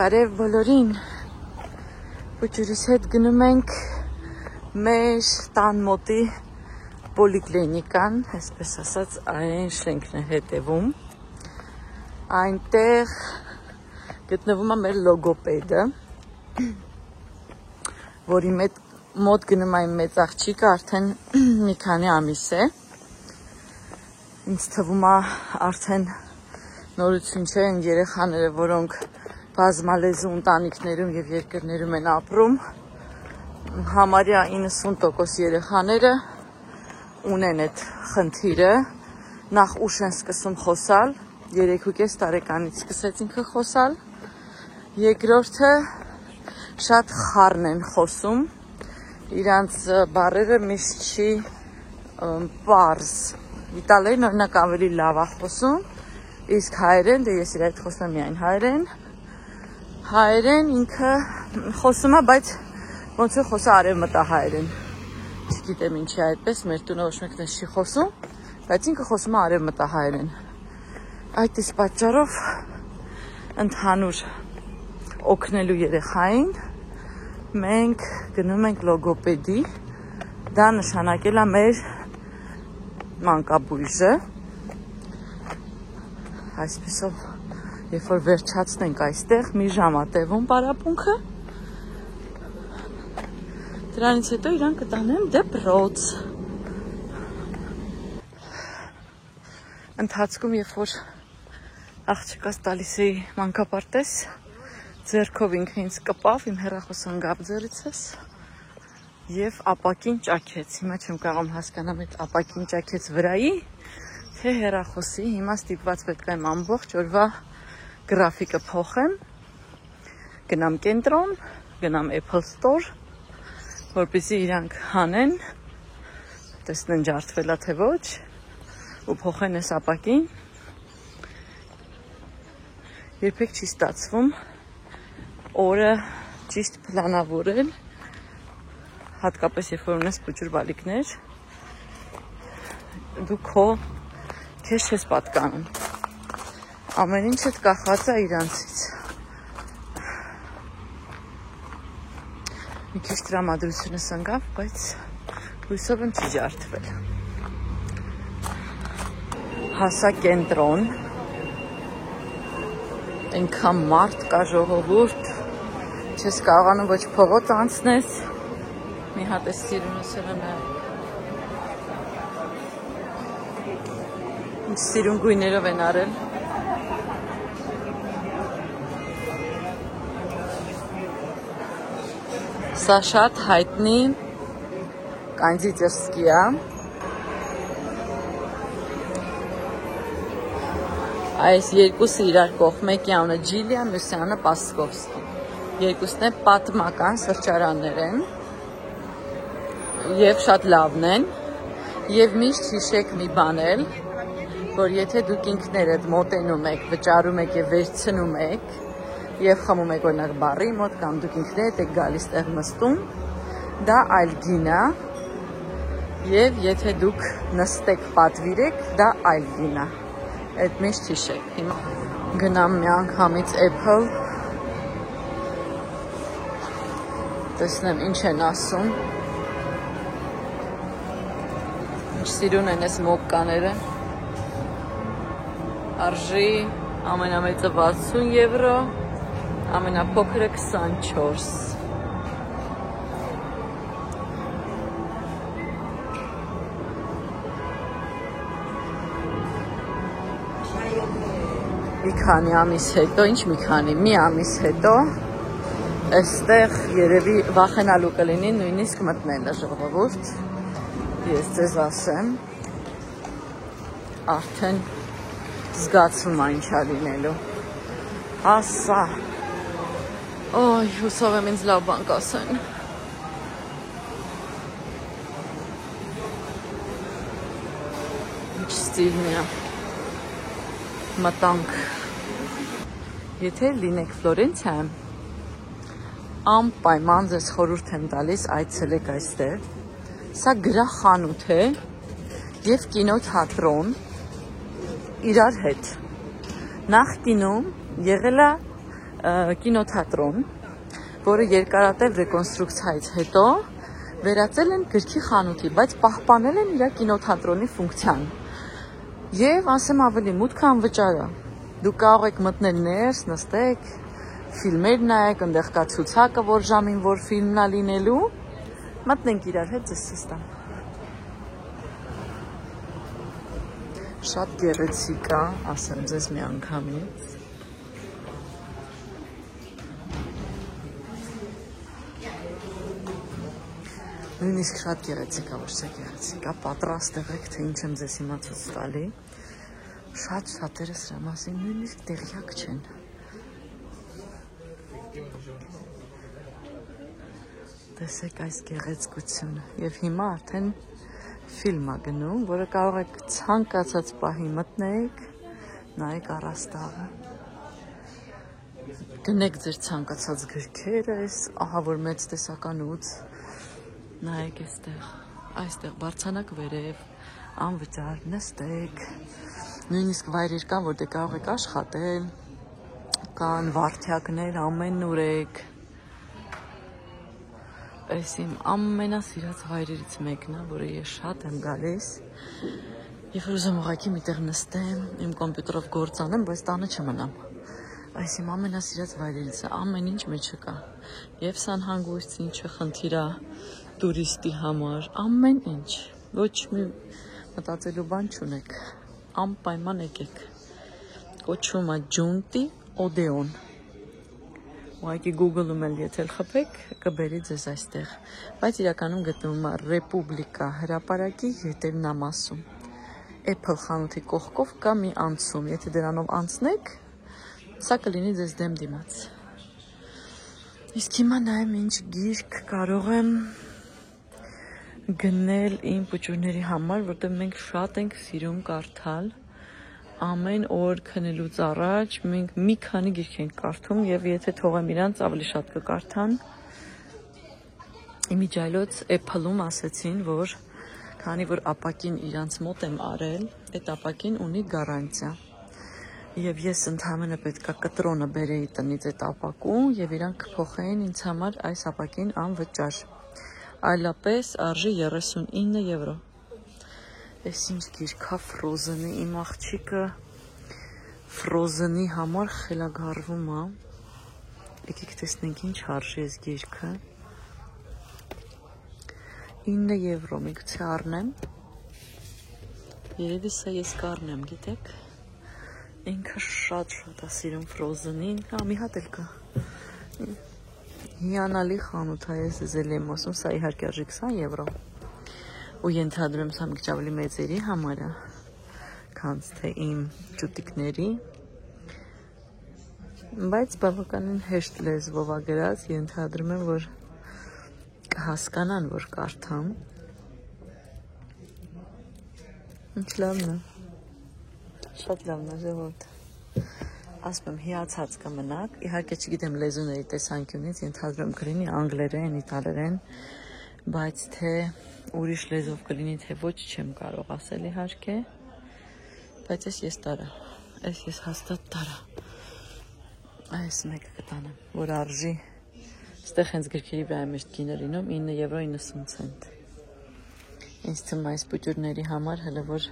Բարև բոլորին, բուջուրիս հետ գնում ենք մեր տան մոտի պոլիկլինիկան, այսպես ասած այն շենքն է հետևում, այնտեղ գտնվում է մեր լոգոպեդը, որի մոտ գնում այն մեծ աղջիկը արդեն մի քանի ամիս է, ինձ թվում է արդեն նորություն չէ են երեխաները, որոնք բազմալեզու ընտանիքներում և երկրներում են ապրում, համարյա 90% երեխաները ունեն այդ խնդիրը, նախ ուշ են սկսում խոսալ, 3.5 տարեկանից սկսեց ինքը խոսալ, երկրորդը շատ խառն են խոսում, իրանց բառերը միշտ չի պարզ, իտալերեն օրինակ ավելի լավ է խոսում, իսկ հայերեն, դե ես իր այդ խոսում եմ միայն հայերեն ինքը խոսում է, բայց ոնց է խոսա արևմտահայերեն, չգիտեմ ինչի այդպես, մեր տունը ոչ մեկն չի խոսում, բայց ինքը խոսում է արևմտահայերեն, այդ իսկ պատճառով ընդհանուր օգնելու երեխային մենք գնում ենք լոգոպեդի, դա նշանակել է մեր մանկաբույժը, այսպեսով, երբ որ վերջացնենք այստեղ, մի ժամ է տևում պարապմունքը, դրանից հետո իրան կտանեմ դպրոց։ Ընթացքում, երբ որ աղջկաս տալիս էի մանկապարտեզ, ձեռքով ինքը ինձ կպավ, իմ հեռախոսը ընկավ ձեռիցս և ապակին ճաքեց, հիմա չեմ կարողam հասկանամ այդ ապակին ճաքեց վրայի, թե հեռախոսի, հիմա ստիպված պետք է ամբողջ օրվա գրաֆիկը փոխեմ, գնամ կենտրոն, գնամ Apple Store, որպեսզի իրանք հանեն, տեսնեն ջարդվել է թե ոչ, ու փոխեն այս ապակին, երբեք չի ստացվում օրը ճիշտ պլանավորել, հատկապես երբ որ ունես փոքր բալիկներ, դու քեզ չես պատկանում, ամեն ինչդ կախված է իրանցից, մի քիչ տրամադրությունս ընկավ, բայց հույսով եմ չի ջարդվել, հասա կենտրոն, այնքան մարդ կա ժողովուրդ, չես կարողանում ոչ փողոց անցնես, մի հատ է սիրունս եղեմ է, ինչ սիրուն գույներով են արել, սա շատ հայտնի կոնդիտերսկի է, այս երկուսը իրար կողմ, մեկի անունը Ջիլիա, մյուսի անունը Պասկովսկի, երկուսն է պատմական սրճարաններ են և շատ լավն են և միշտ հիշեք մի բան էլ, որ եթե դուք ինքներդ մոտենում եք, վճարում եք և վերցնում եք և խմում եք օրինակ բարի մոտ կամ դուք ինքներդ եք գալիս տեղ նստում, դա այլ գին է և եթե դուք նստեք պատվիրեք, դա այլ գին է, այդ միշտ հիշեք, հիմա գնամ մի անգամից Apple, տեսնեմ ինչ են ասում, ինչ սիրուն են ես մոկկաները, արժի ամենամեծը 60 եվրո, ամենափոքրը 24։ Մի քանի ամիս հետո, ինչ մի քանի, մի ամիս հետո, այստեղ երևի վախենալու կլինի նույնիսկ մտնելը ժողովուրդ, ես ձեզ ասեմ, արդեն զգացվում է ինչ է լինելու, ասա, օй, հուսով եմ ինձ լավ բան կասեն, ինչ ստիլն է, մտանք, եթե լինեք Ֆլորենցիայում, անպայման ձեզ խորհուրդ եմ տալիս այցելեք այստեղ, սա գրախանութ է և կինոթատրոն իրար հետ, նախկինում եղել է կինոթատրոն, որը երկարատև ռեկոնստրուկցիայից հետո վերածել են գրքի խանութի, բայց պահպանել են իր կինոթատրոնի ֆունկցիան։ Եվ ասեմ ավելի, մուտքը անվճար է։ Դուք կարող եք մտնել ներս, նստեք, ֆիլմեր նայեք, այնտեղ կա ցուցակը, որ ժամին որ ֆիլմն է լինելու, մտնենք իրար հետ ձեզ ցույց տամ։ Շատ գեղեցիկ է, ասեմ ձեզ մի անգամից։ Նույնիսկ շատ գեղեցիկ է, ոչ թե գեղեցիկ է, պատրաստ եղեք, թե ինչ եմ ձեզ հիմա ցույց տալի։ Շատ շատերը սրա մասին նույնիսկ տեղյակ չեն։ Տեսեք այս գեղեցկությունը։ Եվ հիմա արդեն ֆիլմ է գնում, որը կարող եք ցանկացած պահի մտնեք, նայեք առաստաղը։ Գնեք ձեր ցանկացած գրքերը, այս ահա որ մեծ տեսականուց, նայեք այստեղ բարձրանաք վերև, անվճար նստեք։ Նույնիսկ վայրեր կան, որտեղ կարող եք աշխատել, կան վարդյակներ, ամեն ուրեք։ Այս իմ ամենասիրած վայրերից մեկն է, որը ես շատ եմ գալիս։ Երբ որ ուզում ուղղակի միտեղ նստեմ, իմ կոմպյուտերով գործ անեմ, բայց տանը չմնամ։ Այս իմ ամենասիրած վայրերից է, ամեն ինչ մեջը կա։ Եվ սանհանգույց ինչը խնդիր է տուրիստի համար, ամեն ինչ։ Ոչ մի մտածելու բան չունեք։ Անպայման եկեք։ Կոչվում է Ջունտի Օդեոն։ Ուղղակի Google-ում էլ եթե խփեք, կբերի ձեզ այստեղ։ Բայց իրականում գտնվում է Ռեպուբլիկա հրապարակի ետևնամասում։ Apple խանութի կողքով կա մի անցում։ Եթե դրանով անցնեք, սա կլինի ձեզ դեմ դիմաց։ Իսկ հիմա նայեմ ինչ գիրք կարող եմ գնել իմ փոջուրների համար, որտեղ մենք շատ ենք սիրում կարդալ։ Ամեն օր քնելուց առաջ մենք մի քանի գիրք ենք կարդում եւ եթե թողեմ իրանց ավելի շատ կկարդան։ Իմիջայլոց Apple-ում ասեցին, որ քանի որ ապակին իրանց մոտ եմ արել, այդ ապակին ունի գարանտիա։ Եվ ես ընդհանրապես պետքա կտրոնը բերեի տնից այդ ապակում եւ իրանք կփոխեին ինձ համար այս ապակին անվճար։ Այլապես արժի 39 եվրո։ Այս ինչ գիրքա Frozen-ի, իմ աղջիկը Frozen-ի համար խելագարվում է։ Եկեք տեսնենք ինչ արժի այս գիրքը։ 9 եվրո, միգուցե առնեմ։ Երևի սա ես կառնեմ, գիտեք։ Ինքը շատ է սիրում Frozen-ին, մի հատ էլ կա։ Հիանալի խանութ է, ես զել եմ ասում, սա իհարկե արժի 20 եվրո։ Ու ենթադրում սա մի քիչ ավելի մեծերի համար է, քան թե իմ ճուտիկների, բայց բավականին հեշտ լեզվով է գրած, ենթադրում եմ, որ կհասկանան, որ կարդամ։ Ինչ լավն է։ Շատ լավն է, ժողովուրդ։ Ասում եմ, հիացած կմնաք, իհարկե չգիտեմ լեզուների տեսանկյունից, ենթադրում կլինի անգլերեն, իտալերեն, բայց թե ուրիշ լեզվով կլինի, թե ոչ չեմ կարող ասել իհարկե, բայց ես տարա, ես հաստատ տարա, այս մեկը կտանեմ, որ արժի, ստեղ հենց գրքերի վրա միշտ գինը լինում 9 եվրո 90 ցենտ, ինձ թվում այս պուճուրների համար, հələ որ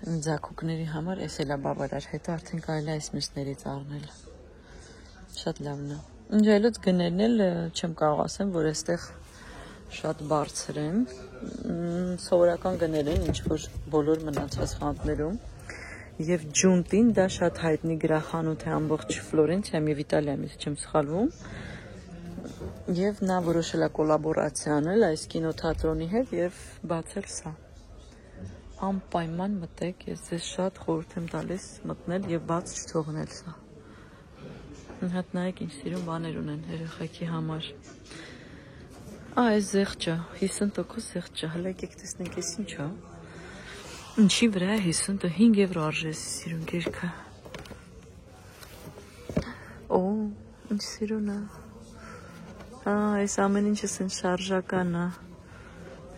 ձակուկների համար էս էլ է բավարար, հետո արդեն կարելի է այս մյուսներից առնել, շատ լավն է, ինչ այլոց գներն էլ չեմ կարող ասեմ, որ այստեղ շատ բարձր են, սովորական գներ են, ինչ որ բոլոր մնացած խանութներում, եւ Ջունտին դա շատ հայտնի գրախանութ է ամբողջ Ֆլորենցիայում եւ Իտալիայում, եթե չեմ սխալվում, եւ նա որոշել է կոլաբորացիա անել այս կինոթատրոնի հետ եւ բացել սա։ Անպայման մտեք, ես ձեզ շատ խորհուրդ եմ տալիս մտնել եւ բաց չթողնել սա։ Հատ նայեք ինչ սիրուն բաներ ունեն երեխեքի համար։ Այս զեղչը 50% զեղչը, հələ եկեք տեսնենք էս ինչ է։ Ինչի վրա է 55 եվրո արժի էս սիրուն գիրքը։ Օ, ինչ սիրուն է։ Այս ամեն ինչը սեն շարժական է։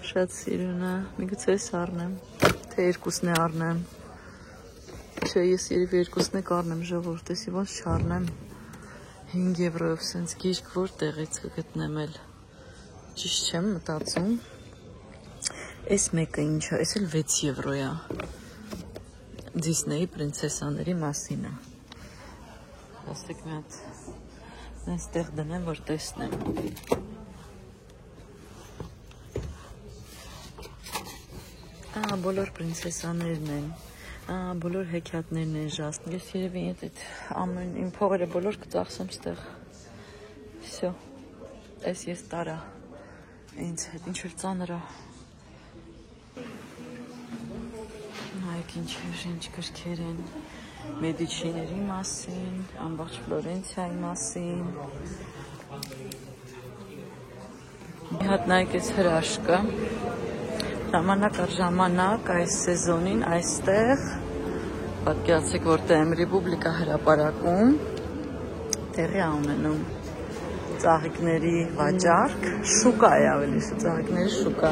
Շատ սիրուն է, միգուցե ես առնեմ, թե երկուսն է առնեմ, չէ ես երևի երկուսն է կառնեմ ժողովուրդ, եսի ոնց չառնեմ, 5 եվրոյով սենց գիրք որտեղից կգտնեմ էլ ճիշտ չեմ մտածում այս մեկը ինչ է, այս էլ 6 եվրո է Դիսնեյի պրինցեսաների մասին է ասեք մի հատ այստեղ դնեմ որ տեսնեմ բոլոր պրինցեսաներն են բոլոր հեքիաթներն են ժաստ ես երևի այդ ամեն իմ փողերը բոլոր կծախսեմ ստեղ всё այս ես տարա ինձ հետ ինչ որ ծանր է նայեք ինչ գրքեր են Մեդիչիների մասին ամբողջ Ֆլորենցիայի մասին մի հատ նայեք այս հրաշքը Ժամանակ առ ժամանակ այս սեզոնին այստեղ պատկերացրեք որ Տեմ Ռեպուբլիկա հրապարակում տեղի ունենում ծաղիկների վաճառք շուկա է ավելի ծաղիկների շուկա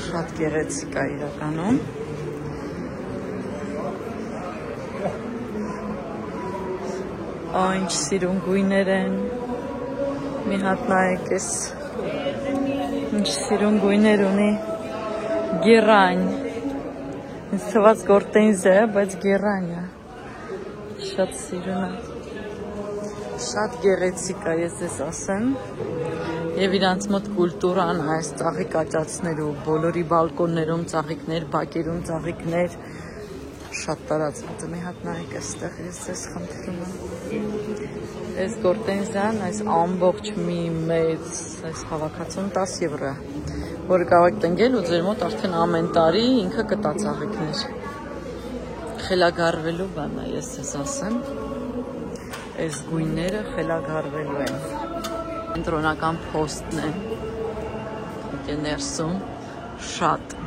շատ գեղեցիկ է իրականում ինչ սիրուն գույներ են մի հատ նայեք այս ինչ սիրուն գույներ ունի Գերань ինձ թվաց գորտենզ է, բայց գերань է շատ սիրուն է շատ գեղեցիկ է ես ես ասեմ և իրանց մոտ կուլտուրան այս ծաղիկ աճացնելու բոլորի բալկոններում ծաղիկներ, բակերում ծաղիկներ շատ տարածված է մի հատ նայեք այստեղ ես ես խնդրում եմ այս գորտենզան այս ամբողջ մի մեծ այս հավաքածուն 10 եվրո որը կարող եք տնկել ու ձեր մոտ արդեն ամեն տարի ինքը կտա ծաղիկներ խելագարվելու բան է ես ես ասեմ այս գույները խելագարվելու են կենտրոնական փոստն է եկե ներսում շատ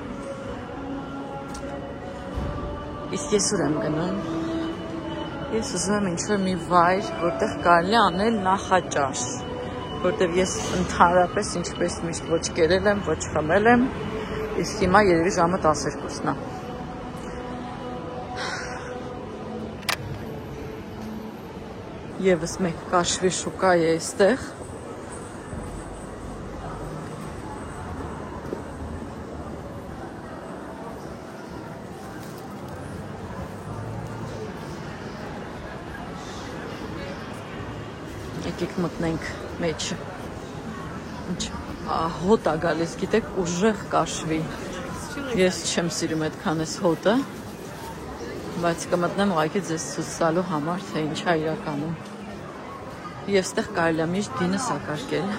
իսկ ես ուր եմ գնում ես ուզում եմ ինչ-որ մի վայր որտեղ կարելի անել նախաճաշ որտեղ ես ընդհանրապես ինչպես միշտ ոչ կերել եմ, ոչ խմել եմ, իսկ հիմա երևի ժամը 12-ն է։ Եվս մեկ կաշվի շուկա է այստեղ։ Եկեք մտնենք մեջը հոտ է գալիս գիտեք ուժեղ կաշվի ես չեմ սիրում այդքան այս հոտը բայց կմտնեմ ուղղակի ձեզ ցույց տալու համար թե ինչ է իրականում եւ ստեղ կարելի է միշտ գինը սակարկել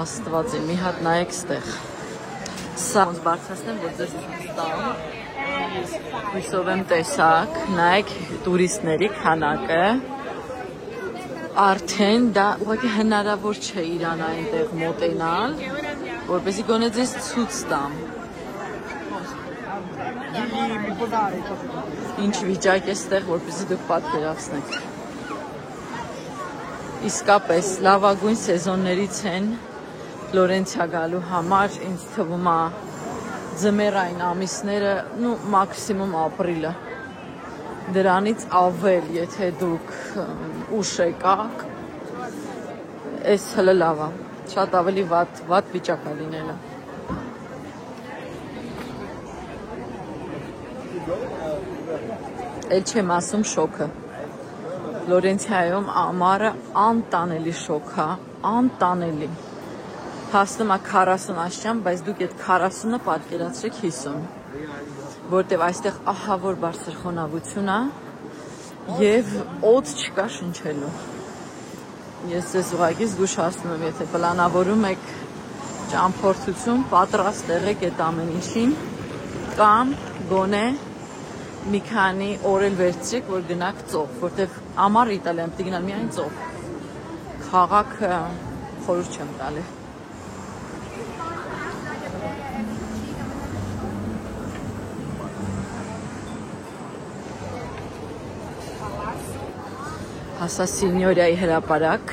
աստված մի հատ նայեք ստեղ սա ոնց բարձրացնեմ որ ձեզ ցույց տամ հույսով եմ տեսակ նայեք տուրիստների քանակը Արդեն դա ուղղակի հնարավոր չէ իրան այնտեղ մոտենալ, որպեսզի գոնե ձեզ ցույց տամ։ Ինչ վիճակ է ստեղ, որպեսզի դուք պատկերացնեք։ Իսկապես լավագույն սեզոններից են Ֆլորենցիա գալու համար, ինձ թվում է ձմեռային ամիսները, մաքսիմում ապրիլը։ Դրանից ավել, եթե դուք ուշ եկաք, այս հլը լավ է, շատ ավելի վատ վիճակ է լինելը։ Էլ չեմ ասում շոքը։ Ֆլորենցիայում ամառը անտանելի շոք է, անտանելի։ Հասնում է 40 աշճան, բայց դուք այդ 40-ը պատկերացրեք 50։ Որտև այստեղ ահավոր բարձր խոնավություն է և օդ չկա շնչելու։ Ես ձեզ ուղղակի զգուշացնում եմ, եթե պլանավորում եք ճամփորդություն, պատրաստ եղեք այդ ամեն ինչին, կամ գոնե մի քանի օր էլ վերցրեք, որ գնաք ծով, որտև ամառ Իտալիայում պիտի գնալ միայն ծով։ Քաղաքը խորհուրդ չեմ տալի։ Հասա Սինյորիայի հրապարակ։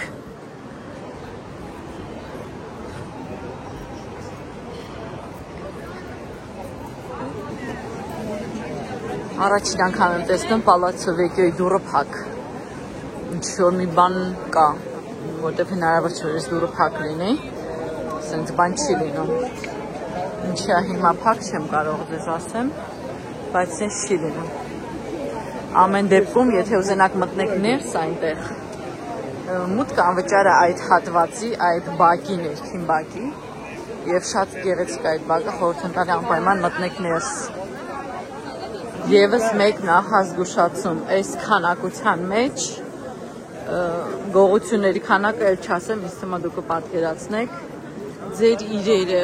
Առաջին անգամ եմ տեսնում Պալացցո Վեկիոյի դուռը փակ։ Ինչ ինչ-որ մի բան կա, որտեղ հնարավոր չէ որ դուրը փակ լինի, սենց բան չի լինում։ Ինչա հիմա փակ չեմ կարող ձեզ ասեմ, բայց սենց չի լինում։ Ամեն դեպքում, եթե ուզենաք մտնեք ներս այնտեղ, մուտքը անվճար է այդ հատվածի, այդ բակի, ներքին բակի, եւ շատ գեղեցիկ այդ բակը, խորհուրդ եմ անպայման մտնեք ներս։ Եվս մեկ նախազգուշացում, այս քանակության մեջ գողությունների քանակը էլ չասեմ, ինձ թվում է դուք կպատկերացնեք, ձեր իրերը,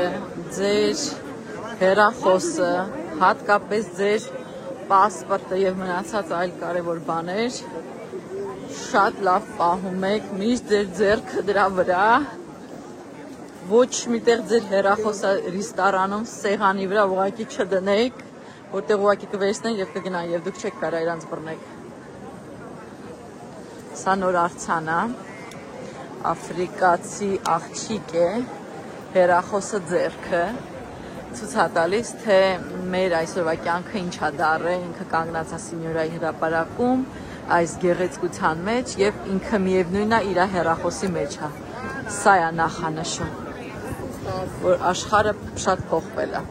ձեր հեռախոսը, հատկապես ձեր պասպորտը եւ մնացած այլ կարևոր բաներ շատ լավ պահում եք, միշտ ձեր ձեռքը դրա վրա, ոչ միտեղ ձեր հեռախոսը ռեստորանում սեղանի վրա ուղղակի չդնեք, որտեղ ուղղակի կվերցնեն եւ կգնան եւ դուք չեք կարող իրանց բռնեք։ Սա նոր արձան է, աֆրիկացի աղջիկ է, հեռախոսը ձեռքը, ցույց է տալիս, թե մեր այսօրվա կյանքը ինչ է դառել, ինքը կանգնած է Սինյորայի հրապարակում, այս գեղեցկության մեջ եւ ինքը միևնույնն է իր հեռախոսի մեջ է։ Սա է նախանշում, որ աշխարհը շատ փոխվել է։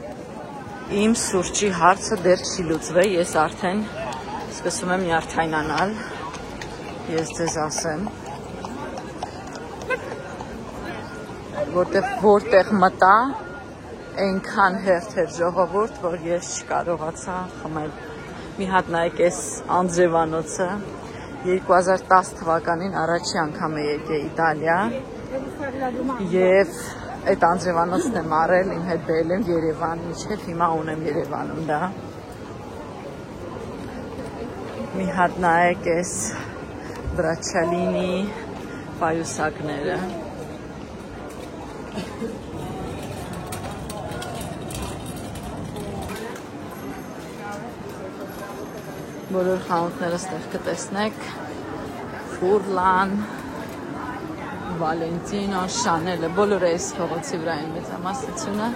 Իմ սուրճի հարցը դեռ չի լուծվել, ես արդեն սկսում եմ նյարդայնանալ, ես ձեզ ասեմ, որտեղ մտա, այնքան հերթ էր ժողովուրդ, որ ես չկարողացա խմել։ Մի հատ նայեք այս Անձրևանոցը, 2010 թվականին առաջի անգամ է եկել Իտալիա եւ այդ Անձրևանոցն եմ առել, իմ հետ բերել եմ Երևան, մինչեւ հիմա ունեմ Երևանում դա։ Մի հատ նայեք այս Բրաչալինի պայուսակները։ Բոլոր խանութները ստեղ կտեսնեք, Ֆուրլան, Վալենտինո, Շանելը, բոլորը այս փողոցի վրա են մեծամասնությունը։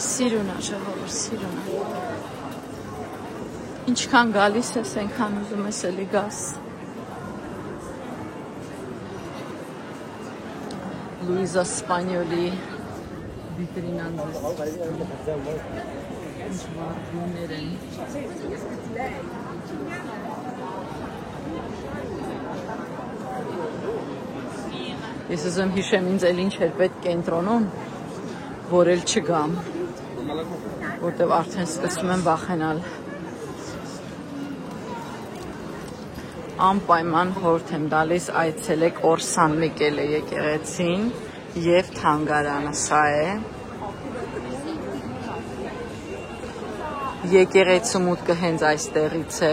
Սիրուն է, ժողովուրդ, սիրուն է։ Ինչքան գալիս ես, այնքան ուզում ես էլի գաս։ Լուիզա Սպանյոլի վիտրինան ձեզ։ Ինչ մարդուներ են։ Ես ուզում հիշեմ ինձ էլ ինչ էր պետք կենտրոնում, որ էլ չգամ, որտև արդեն սկսում եմ վախենալ։ Անպայման խորհուրդ եմ տալիս այցելեք Օրսան Միկելե եկեղեցին եւ թանգարանը, սա է։ Եկեղեցու մուտքը հենց այստեղից է,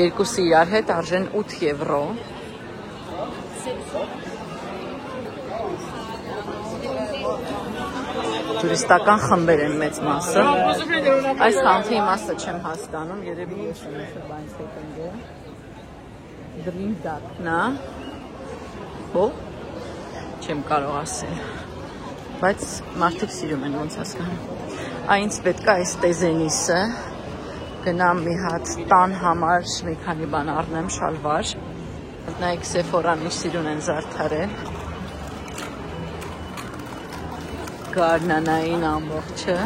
երկուսը իրար հետ արժեն 8 եվրո։ Տուրիստական խմբեր են մեծ մասը։ Այս խանութի իմաստը չեմ հասկանում, երևի ինչ բանից հետենք է։ Drink that, նա։ Հո։ Չեմ կարող ասել։ Բայց մարդիկ սիրում են ոնց հասկանում։ Այնց պետք է այս տեզենիսը գնամ մի հատ տան համար մի քանի բան առնեմ, շալվար։ Նայեք Սեֆորան ինչ սիրուն են զարդարել։ Գարնանային ամբողջը։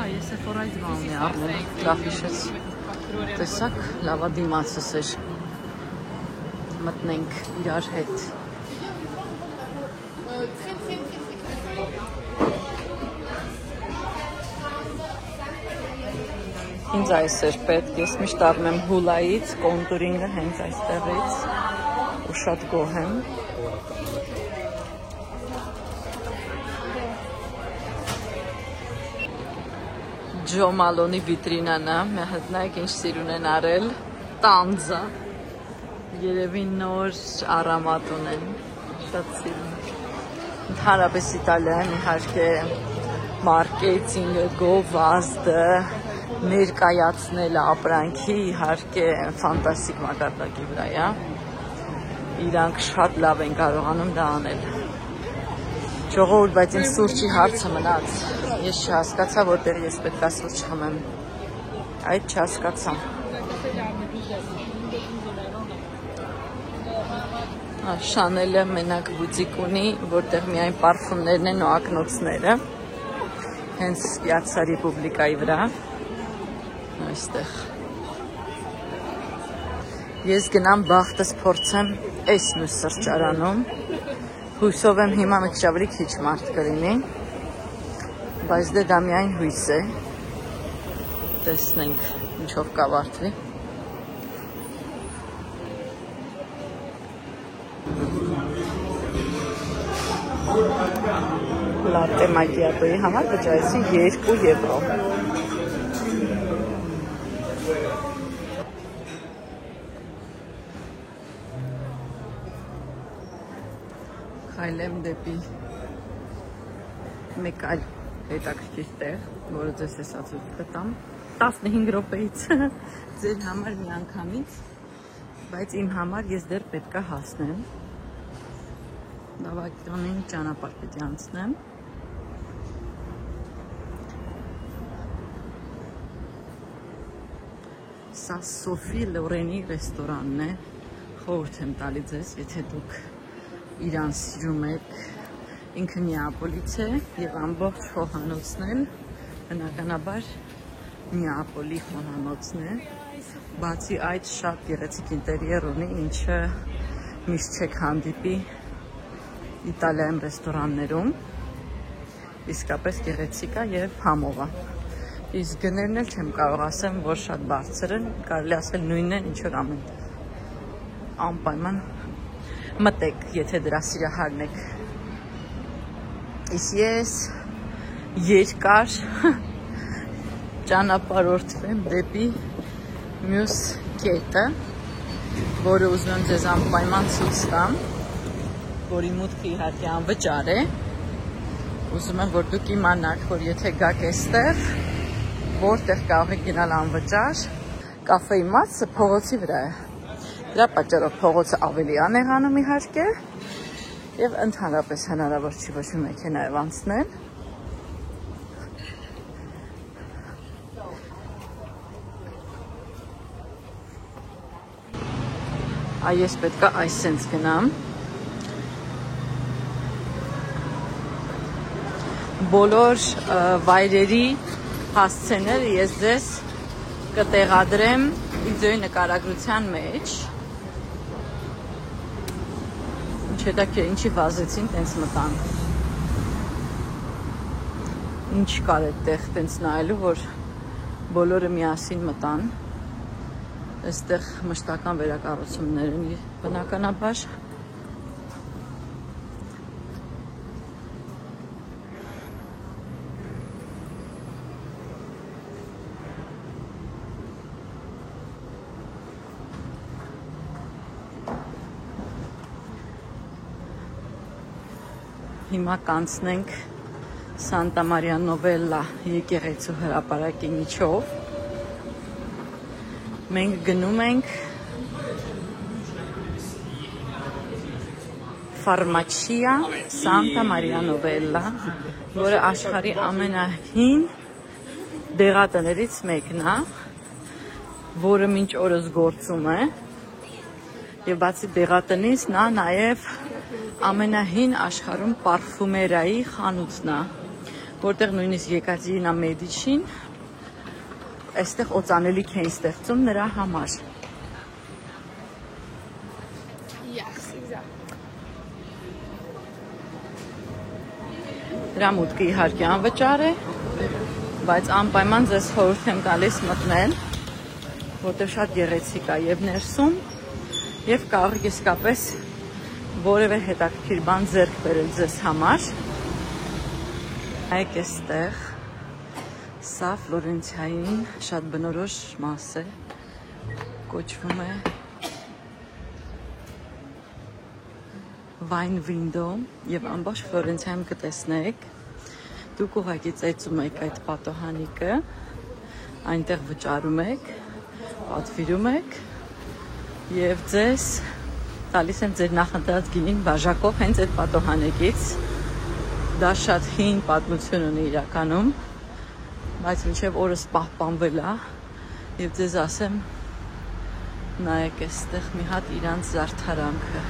Ես Սեֆորայից բան ունի առնել, լավ հիշեց։ Տեսակ, լավա դիմացս էր։ Մտնենք իրար հետ։ Ինձ այս էր պետք, ես միշտ առնում եմ Հուլայից, կոնտուրինգը հենց այստեղից ու շատ գոհ եմ։ Ջո Մալոնի վիտրինան է, նայեք ինչ սիրուն են արել, տանձը, երևի նոր առամատ ունեն, շատ սիրուն։ Ընդհանրապես Իտալիայում իհարկե մարքեթինգը, գովազդը, ներկայացնելը ապրանքի իհարկե ֆանտաստիկ մակարդակի վրա է։ Իրանք շատ լավ են կարողանում դա անել։ Ժողովուրդ, բայց իմ սուրճի հարցը մնաց։ Ես չհասկացա, որտեղ ես պետք է սուրճ խմեմ։ Այդ չհասկացա։ Շանելը մենակ բուտիկ ունի, որտեղ միայն պարֆումներն են ու ակնոցները։ Հենց Պիացցա Ռեպուբլիկայի վրա։ Այստեղ։ Ես գնամ բախտս փորձեմ այս մյուս սրճարանում։ Հույսով եմ հիմա մի քիչ ավելի քիչ մարդ կլինի, բայց դա միայն հույս է։ Տեսնենք ինչով կավարտվի։ Լատե մակիատոյի համար վճարեցի 2 եվրո։ Քայլեմ դեպի մեկ այլ հետաքրքիր տեղ, որը ձեզ հեսա ցույց կտամ 15 րոպեից ձեր համար միանգամից, բայց իմ համար ես դեռ պետք է հասնեմ։ Դավակյանին ճանապարհ պետք է անցնեմ։ Սա Սոֆի Լորենի ռեստորանն է։ Խորհուրդ եմ տալի ձեզ, եթե դուք իրան սիրում եք, ինքը Նեապոլից է եւ ամբողջ խոհանոցն էլ բնականաբար Նեապոլի խոհանոցն է։ Բացի այդ շատ գեղեցիկ ինտերիեր ունի, ինչը միշտ չեք հանդիպի Իտալիայում ռեստորաններում, իսկապես գեղեցիկ է եւ համով է։ Իսկ գներն էլ չեմ կարող ասեմ, որ շատ բարձր են, կարելի ասել նույնն են, ինչ որ ամեն անպայման մտեք, եթե դրա սիրահարն եք։ Իսկ ես երկար ճանապարհորդվեմ դեպի մյուս կետը, որը ուզում եմ ձեզ անպայման ցույց տամ, որի մուտքը իհարկե անվճար է։ Ուզում եմ, որ դուք իմանաք, որ եթե գաք այստեղ, որտեղ կարող եք գնալ անվճար, կաֆեի մածը փողոցի վրա է։ Դրա պատճառով փողոցը ավելի անեղանում իհարկե եւ ընդհանրապես հնարավոր չի ոչ մի մեքենայով անցնել։ Այս պետք է այսպես գնամ։ Բոլոր վայրերի հասցեները ես ձեզ կտեղադրեմ վիդեոյի նկարագրության մեջ։ Հետաքրքիր ինչի վազեցին, տենց մտան։ Ինչ կար այդտեղ տենց նայելու, որ բոլորը միասին մտան։ Այստեղ մշտական վերակառուցումներ են բնականաբար։ Հիմա կանցնենք Սանտա Մարիա Նովելլա եկեղեցու հրապարակի միջով։ Մենք գնում ենք Ֆարմացիա Սանտա Մարիա Նովելլա, որը աշխարհի ամենահին դեղատներից մեկն է, որը մինչ օրս գործում է։ Եվ բացի դեղատնից նա նաև ամենահին աշխարհում պարֆումերայի խանութն է, որտեղ նույնիսկ Եկատերինա Մեդիչին այստեղ օծանելիք էին ստեղծում նրա համար։ Դրա մուտքը իհարկե անվճար է, բայց անպայման ձեզ խորհուրդ եմ տալիս մտնել, որտեղ շատ գեղեցիկ է եւ ներսում, եւ կարող եք իսկապես որևէ հետաքրքիր բան ձեռք բերել ձեզ համար։ Այք էստեղ սա Ֆլորենցիային շատ բնորոշ մաս է, կոչվում է Wine Window, եւ ամբողջ Ֆլորենցիայում կտեսնեք Դուք ուղղակի ծեծում եք այդ պատոհանիկը, այնտեղ վճարում եք, պատվիրում եք եւ ձեզ տալիս են ձեր նախընտրած գինին բաժակով հենց այդ պատոհանիկից։ Դա շատ հին պատմություն ունի իրականում, բայց մինչև օրս պահպանվել է եւ ձեզ ասեմ նայեք այստեղ մի հատ իրանց զարդարանքը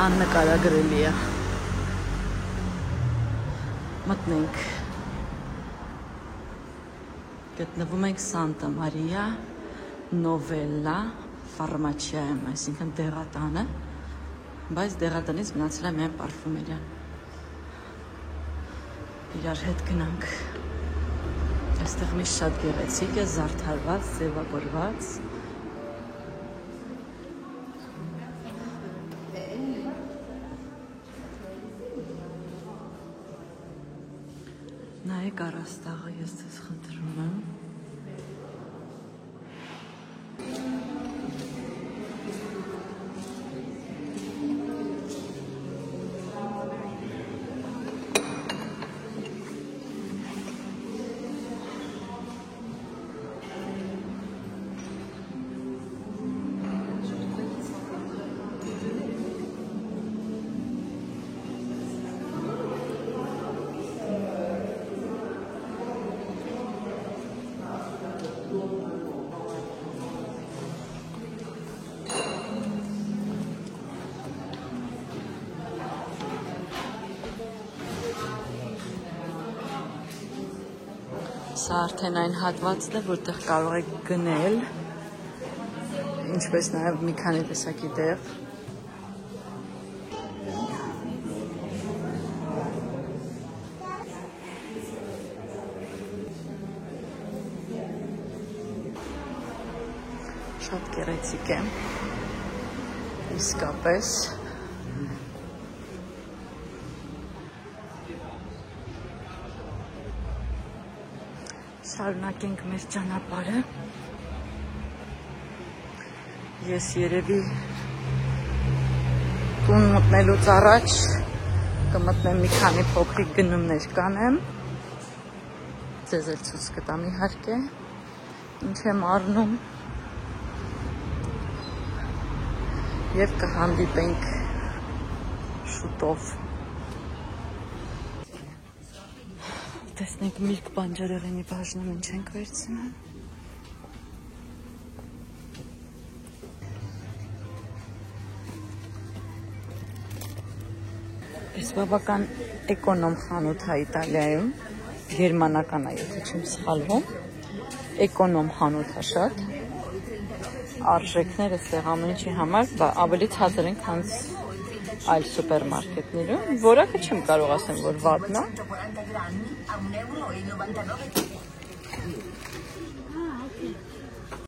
աննկարագրելի է։ Մտնենք։ Գտնվում ենք Սանտա Մարիա Նովելլա ֆարմացիայում, այսինքն դեղատանը, բայց դեղատնից մնացել է միայն պարֆումերիան։ Իրար հետ գնանք։ Այստեղ մի շատ գեղեցիկ է, զարդարված, ձևավորված։ Նայեք առաստաղը, ես ձեզ խնդրում եմ։ Սա արդեն այն հատվածն է, որտեղ կարող եք գնել, ինչպես նաև մի քանի տեսակի դեղ։ Շատ գեղեցիկ է, իսկապես։ Շարունակենք մեր ճանապարհը։ Ես երևի տուն մտնելուց առաջ կմտնեմ մի քանի փոքրիկ գնումներ կանեմ։ Ձեզ էլ ցույց կտամ իհարկե, ինչ եմ առնում։ Եվ կհանդիպենք շուտով։ Տեսնենք միրգ բանջարեղենի բաժնում ինչ ենք վերցնում։ Այս բավական էկոնոմ խանութ է Իտալիայում, գերմանական է, եթե չեմ սխալվում, էկոնոմ խանութ է շատ, արժեքները ստեղ ամեն ինչի համար ավելի ցածր են, քան այլ սուպերմարկետներում, որակը չեմ կարող ասեմ, որ վատն է։